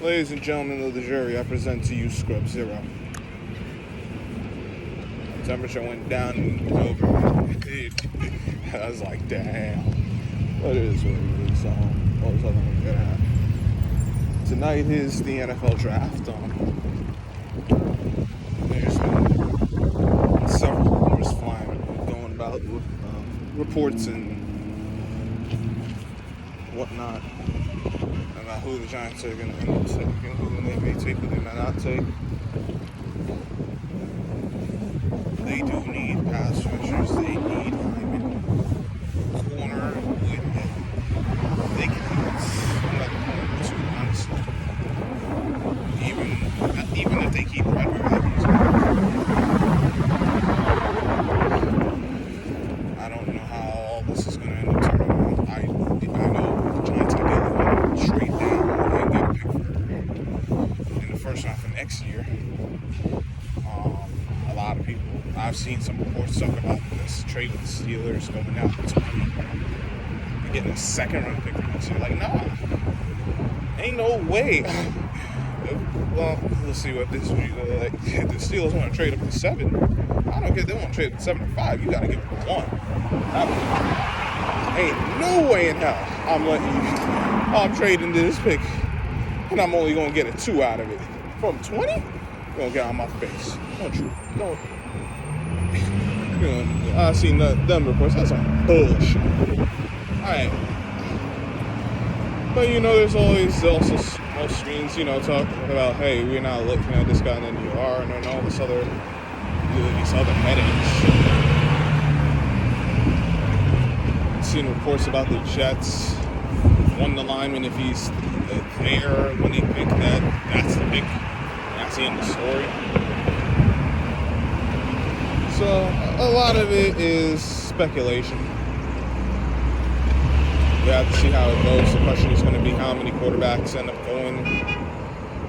Ladies and gentlemen of the jury, I present to you Scrub Zero. The temperature went down and over. I was like, damn. But it is what it is. What was I going to get at? Tonight is the NFL draft. There's been several rumors flying, going about reports and whatnot about who the Giants are going to end up taking, who they may take, who they may not take. They do need pass rushers. They need linemen, corner, they can use another corner or two, honestly. Even if they keep Bradbury Evans, I don't know how all this is going to end up turning out. I know the Giants ideally want to trade down and get a pick in the first round for next year. A lot of people, I've seen some reports talk about this trade with the Steelers going out to 20 and getting a second round pick next year. Like, nah, ain't no way. Well, we'll see what this week like. If the Steelers want to trade up to 7, I don't care if they want to trade up to 7 or 5. You got to give them 1. Ain't no way in hell I'm trading this pick and I'm only going to get a 2 out of it. From 20? You're going to get on my face. Don't you? Don't. I've seen them reports. That's some bullshit. Alright. But there's always also most screens, talking about, hey, we're not looking at this guy, and then you are, and all these other headaches. I've seen reports about the Jets. One the lineman, if he's there when they pick that's the pick. That's the end of the story. So a lot of it is speculation. We have to see how it goes. The question is going to be how many quarterbacks end up going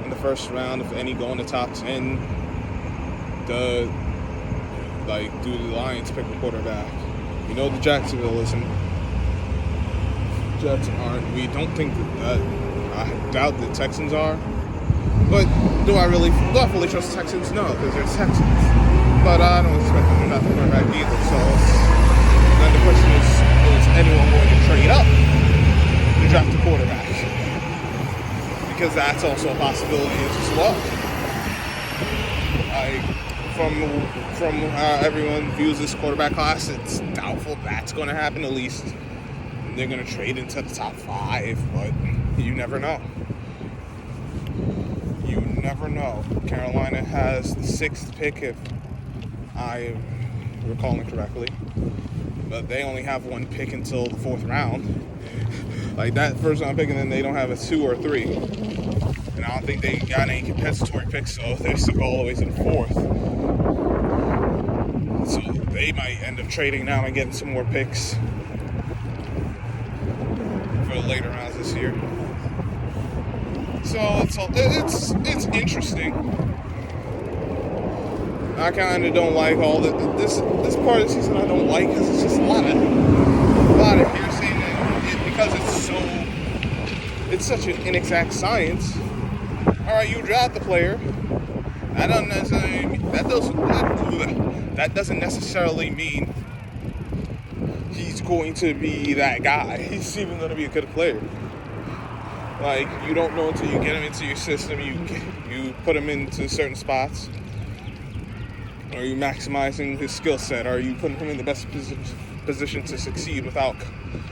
in the first round, if any go in the top 10. Do the Lions pick a quarterback? The Jacksonville isn't. Jets aren't. We don't think that. I doubt the Texans are. But do I fully trust the Texans? No, because they're Texans. But I don't expect them to draft a quarterback either. So then the question is anyone going to trade up to draft a quarterback? Because that's also a possibility as well. From how everyone views this quarterback class, it's doubtful that's going to happen. At least they're going to trade into the top 5, but you never know. You never know. Carolina has the 6th pick, if I am recalling correctly. But they only have 1 pick until the 4th round. Like that first round pick, and then they don't have a 2 or 3. And I don't think they got any compensatory picks, so they're stuck all the way to the 4th. So they might end up trading now and getting some more picks for the later rounds this year. So it's interesting. I kind of don't like all this part of the season. I don't like because it's just a lot of hearsay, because it's such an inexact science. All right, you draft the player. That doesn't necessarily mean he's going to be that guy. He's even going to be a good player. Like, you don't know until you get him into your system. You put him into certain spots. Are you maximizing his skill set? Are you putting him in the best position to succeed without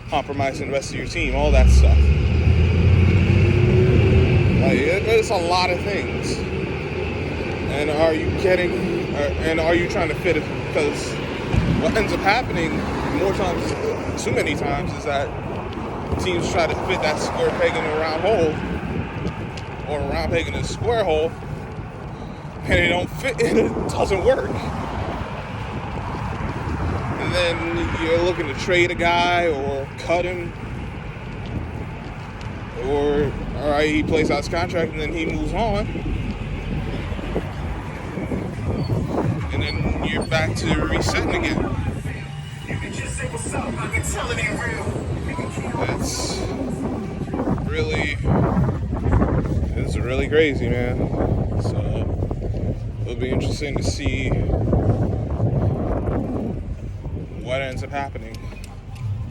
compromising the rest of your team? All that stuff. Like, it's a lot of things. And are you trying to fit it? Because what ends up happening too many times, is that teams try to fit that square peg in a round hole, or a round peg in a square hole, and they don't fit, and it doesn't work. And then you're looking to trade a guy or cut him, or all right, he plays out his contract and then he moves on, and then you're back to resetting again. You can just say what's up. I can tell it ain't real. It's It's really crazy, man. So it'll be interesting to see what ends up happening.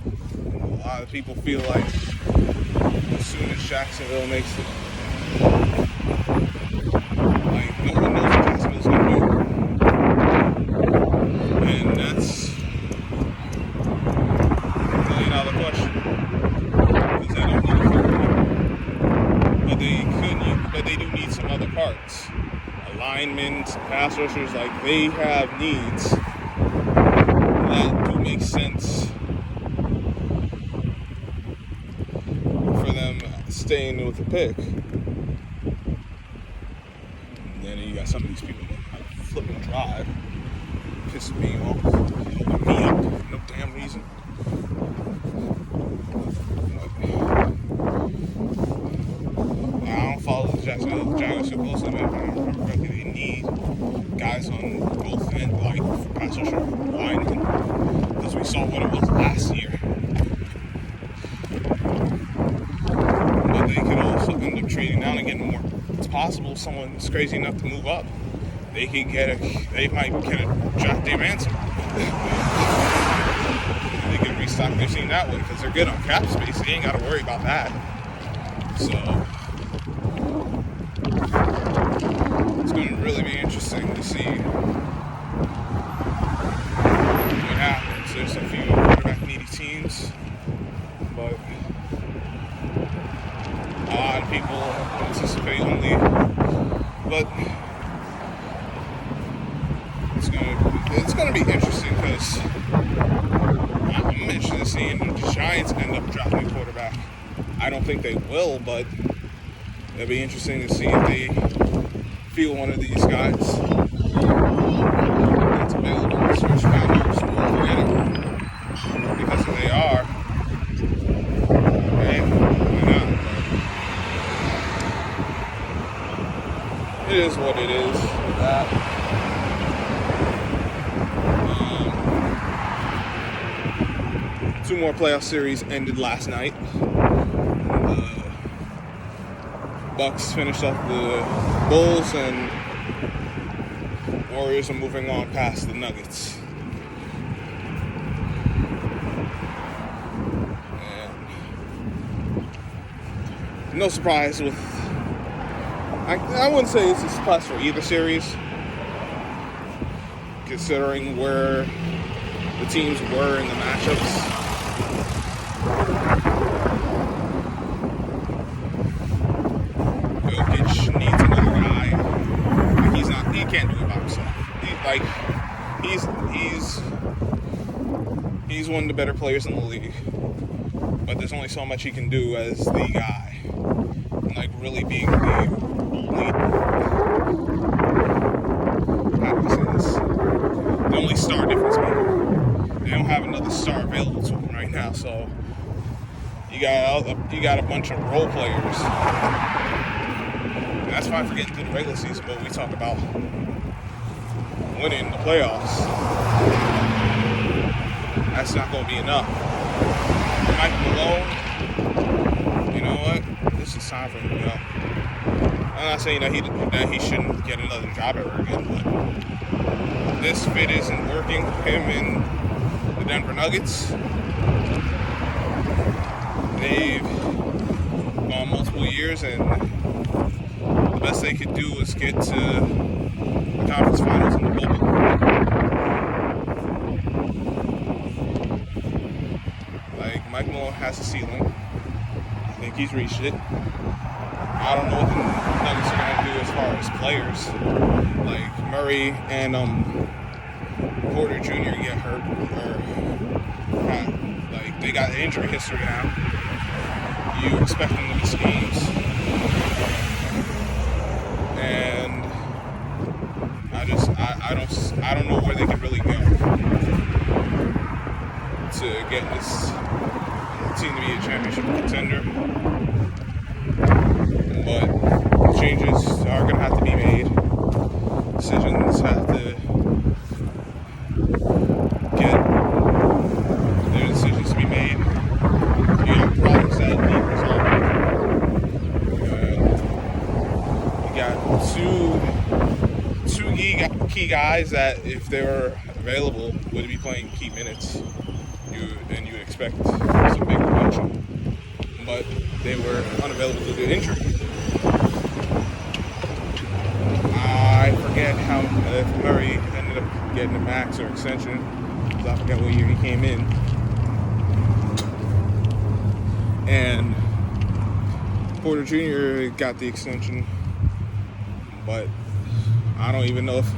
A lot of people feel like as soon as Jacksonville makes it, like no one knows what Jacksonville's going to do. And that's $1 million question. Because they don't need but they do need some other parts. Linemen, pass rushers, like they have needs that do make sense for them staying with the pick. And then you got some of these people that flipping drive, pissing me off, holding me up for no damn reason. I don't follow the Jacksonville Jaguars so closely, but if I remember correctly, they need guys on both ends, like for pass rusher, linemen, because we saw what it was last year. But they could also end up trading down and getting more. It's possible someone's crazy enough to move up. They might get a Jack Day ransom. They can restock their team that way because they're good on cap space. They ain't got to worry about that. So it's going to really be interesting to see what happens. There's a few quarterback needy teams, but a lot of people anticipate only. But it's going to be interesting because I'm interested in seeing the Giants end up dropping a quarterback. I don't think they will, but it'll be interesting to see if they feel one of these guys that's available in the search rounders will forget it. Because if they are, okay, why not? It is what it is with that. Two more playoff series ended last night. The Bucks finished up the Bulls, and Warriors are moving on past the Nuggets. And no surprise with, I wouldn't say it's a surprise for either series, considering where the teams were in the matchups. Jokic needs another guy. Like he can't do it by himself. He's one of the better players in the league. But there's only so much he can do as the guy. Like really being the lead. How do I say this? The only star difference maker. They don't have another star available to them right now, so you got a bunch of role players. And that's fine for getting through the regular season, but we talk about winning the playoffs. That's not going to be enough. Mike Malone, you know what? This is time for him to go. I'm not saying that he shouldn't get another job ever again, but this fit isn't working. Him and the Denver Nuggets, they've gone multiple years, and the best they could do was get to the conference finals in the bubble. Like, Mike Malone has a ceiling. I think he's reached it. I don't know what the Nuggets are going to do as far as players. Like, Murray and Porter Jr. get hurt, or like they got injury history now. You expect them to miss games, and I don't know where they can really go to get this team to be a championship contender. But changes are going to have to be made. Decisions have to get their decisions to be made. You have problems that need resolved. two key guys that, if they were available, would be playing key minutes. You would expect some big potential, but they were unavailable due to injury. I forget how if Murray ended up getting a max or extension. I forget what year he came in. And Porter Jr. got the extension, but I don't even know if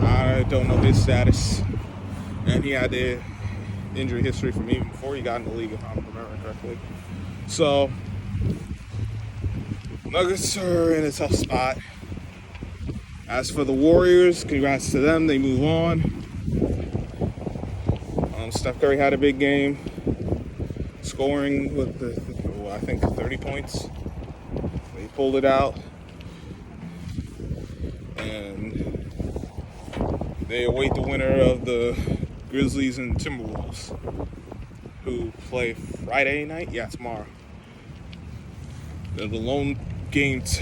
I don't know his status. And he had the injury history from even before he got in the league, if I'm remembering correctly. So Nuggets are in a tough spot. As for the Warriors, congrats to them. They move on. Steph Curry had a big game, scoring with I think 30 points. They pulled it out, and they await the winner of the Grizzlies and Timberwolves, who play Friday night. Yeah, tomorrow. They're the lone games,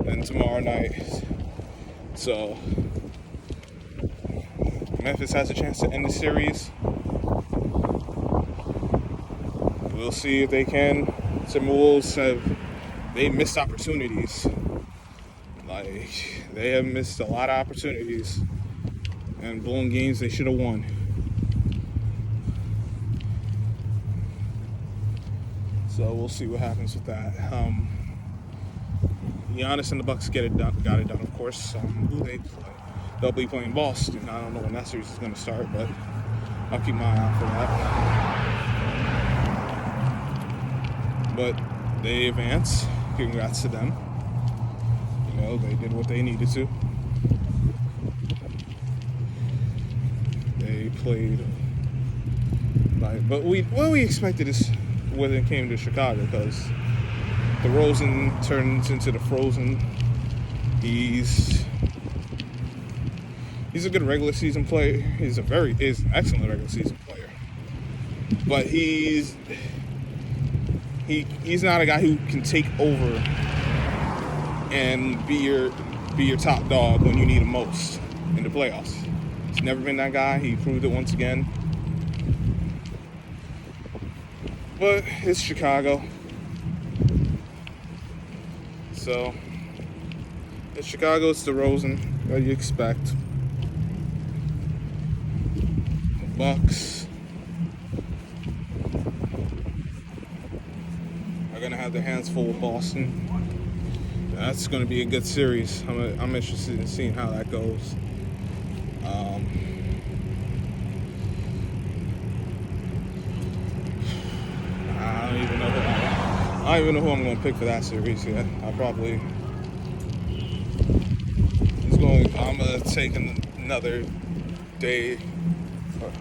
and tomorrow night. So Memphis has a chance to end the series. We'll see if they can. Timberwolves they missed opportunities. Like, they have missed a lot of opportunities and blown games they should have won. So we'll see what happens with that. Giannis and the Bucks got it done, of course. Who they play? They'll be playing Boston. I don't know when that series is going to start, but I'll keep my eye out for that. But they advance. Congrats to them. You know, they did what they needed to. They played but what we expected is when it came to Chicago, because DeRozan turns into the Frozen. He's a good regular season player. He's an excellent regular season player. But he's not a guy who can take over and be your top dog when you need him most in the playoffs. He's never been that guy. He proved it once again. But it's Chicago. So it's Chicago, it's DeRozan. What do you expect? Bucks are gonna have their hands full with Boston. That's gonna be a good series. I'm interested in seeing how that goes. I don't even know who I'm gonna pick for that series yet. I'm gonna take another day.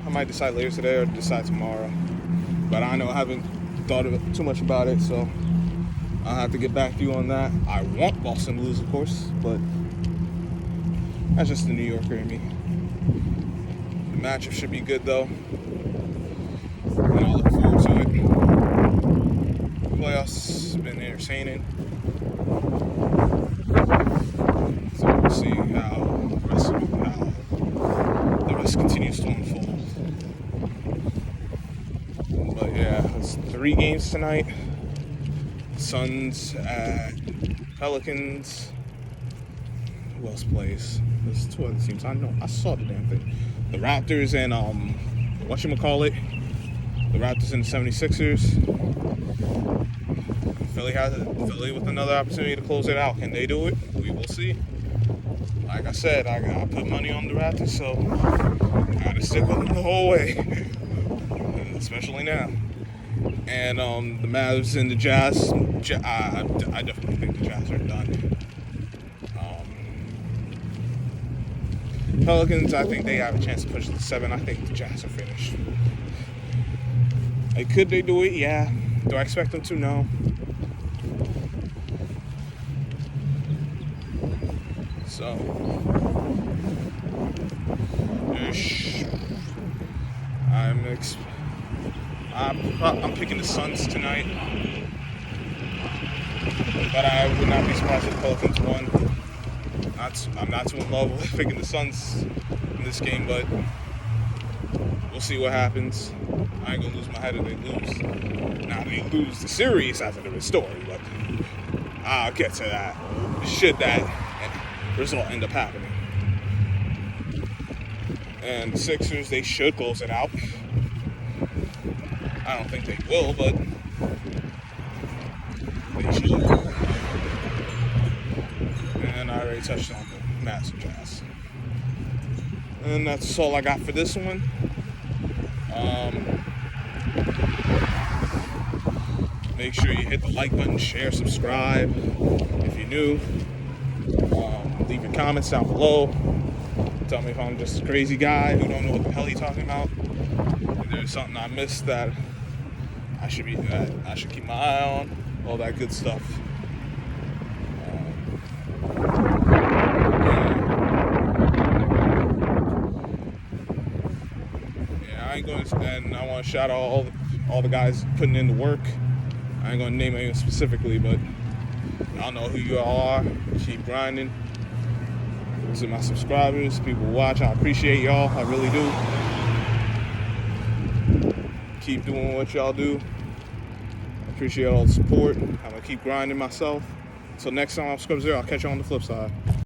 I might decide later today or decide tomorrow. But I know I haven't thought too much about it, so I'll have to get back to you on that. I want Boston to lose, of course, but that's just the New Yorker in me. The matchup should be good, though, and I'll look forward to it. The playoffs have been entertaining, so we'll see how the rest continues to unfold. But yeah, it's 3 games tonight. Suns at Pelicans. Who else plays? There's 2 other teams. I know. I saw the damn thing. The Raptors and whatchamacallit? The Raptors and the 76ers. Philly with another opportunity to close it out. Can they do it? We will see. Like I said, I put money on the Raptors, so I gotta stick with them the whole way. Especially now. And the Mavs and the Jazz, I definitely think the Jazz are done. Pelicans, I think they have a chance to push to 7. I think the Jazz are finished. Like, could they do it? Yeah. Do I expect them to? No. So, I'm picking the Suns tonight. But But I would not be surprised if the Pelicans won. I'm not too in love with picking the Suns in this game, but we'll see what happens. I ain't gonna lose my head if they lose. Now they lose the series after the story, but I'll get to that. Should that result end up happening. And the Sixers, they should close it out. I don't think they will, but they should. And I already touched on the massive Jazz. And that's all I got for this one. Make sure you hit the like button, share, subscribe if you're new. Leave your comments down below. Tell me if I'm just a crazy guy who don't know what the hell he's talking about. If there's something I missed that I should keep my eye on. All that good stuff. I ain't going to, and I want to shout out all the guys putting in the work. I ain't going to name anyone specifically, but y'all know who you all are. Keep grinding. Those are my subscribers, people who watch. I appreciate y'all. I really do. Keep doing what y'all do. I appreciate all the support. I'm going to keep grinding myself. Until next time, I'm Scrub Zero. I'll catch you on the flip side.